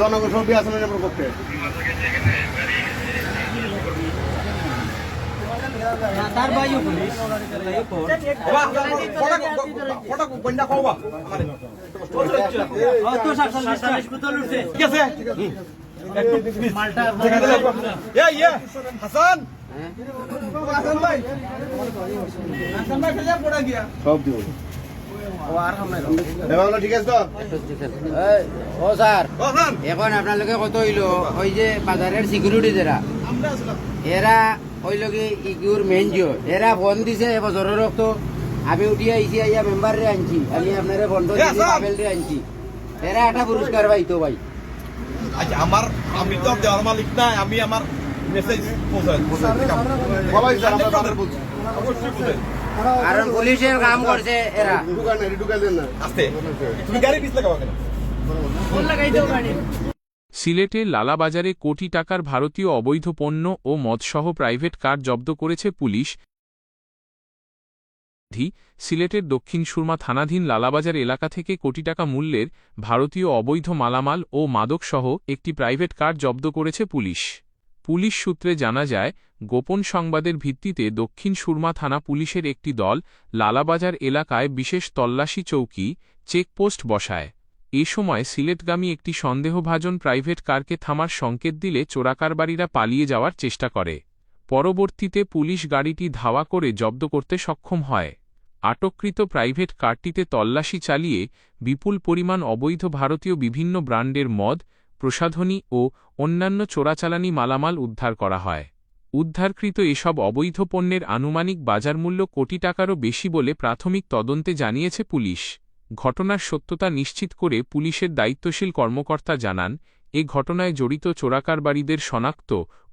জনগণ সবই আছে না পক্ষে তার বাইও পুলিশ সব দিব ঠিক আছে ও স্যার এখন আপনার কত হইলো ওই যে বাজারের সিকিউরিটি যারা এরা ওই লগে ইগুর মেন জিও এরা ফোন দিছে এবছরের রক্ত আমি উঠিয়া আইসি আইয়া মেম্বার রে আনছি আমি আপনারে বন্ধ দিছি কাবেল রে আনছি এরা একটা পুরস্কার পাইতো ভাই আচ্ছা আমি তো দেওয়ার মালিক না আমি আমার মেসেজ কারণ পুলিশের কাম করছে এরা তুমি গাড়ি পিছ লাগাও কেন সিলেটের লালাবাজারে কোটি টাকার ভারতীয় অবৈধ পণ্য ও মদসহ প্রাইভেট কার জব্দ করেছে পুলিশ। সিলেটের দক্ষিণ সুরমা থানাধীন লালাবাজার এলাকা থেকে কোটি টাকা মূল্যের ভারতীয় অবৈধ মালামাল ও মাদকসহ একটি প্রাইভেট কার জব্দ করেছে পুলিশ। পুলিশ সূত্রে জানা যায়, গোপন সংবাদের ভিত্তিতে দক্ষিণ সুরমা থানা পুলিশের একটি দল লালাবাজার এলাকায় বিশেষ তল্লাশি চৌকি চেকপোস্ট বসায়। এ সময় সিলেটগামী একটি সন্দেহভাজন প্রাইভেট কারকে থামার সংকেত দিলে চোরাকারবারীরা পালিয়ে যাওয়ার চেষ্টা করে। পরবর্তীতে পুলিশ গাড়িটি ধাওয়া করে জব্দ করতে সক্ষম হয়। আটককৃত প্রাইভেট কারটিতে তল্লাশি চালিয়ে বিপুল পরিমাণ অবৈধ ভারতীয় বিভিন্ন ব্র্যান্ডের মদ, প্রসাধনী ও অন্যান্য চোরাচালানি মালামাল উদ্ধার করা হয়। উদ্ধারকৃত এসব অবৈধ পণ্যের আনুমানিক বাজারমূল্য কোটি টাকারও বেশি বলে প্রাথমিক তদন্তে জানিয়েছে পুলিশ। ঘটনার সত্যতা নিশ্চিত করে পুলিশের দায়িত্বশীল কর্মকর্তা জানান, এ ঘটনায় জড়িত চোরাকারবারীদের শনাক্ত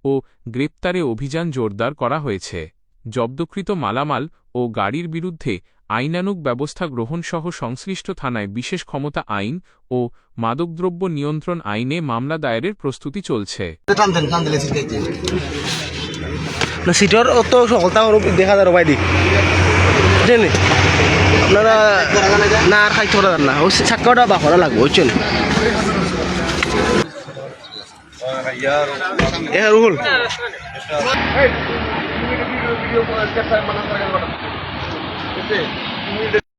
ও গ্রেপ্তারে অভিযান জোরদার করা হয়েছে। জব্দকৃত মালামাল ও গাড়ির বিরুদ্ধে আইনানুগ ব্যবস্থা গ্রহণসহ সংশ্লিষ্ট থানায় বিশেষ ক্ষমতা আইন ও মাদকদ্রব্য নিয়ন্ত্রণ আইনে মামলা দায়েরের প্রস্তুতি চলছে। সিটর অত সকলতা দেখা যায় রবাই দি আপনারা না আর খাইতে পারা না ওই ছাক্কাটা বা করা লাগবে বুঝছেন এ রুহুল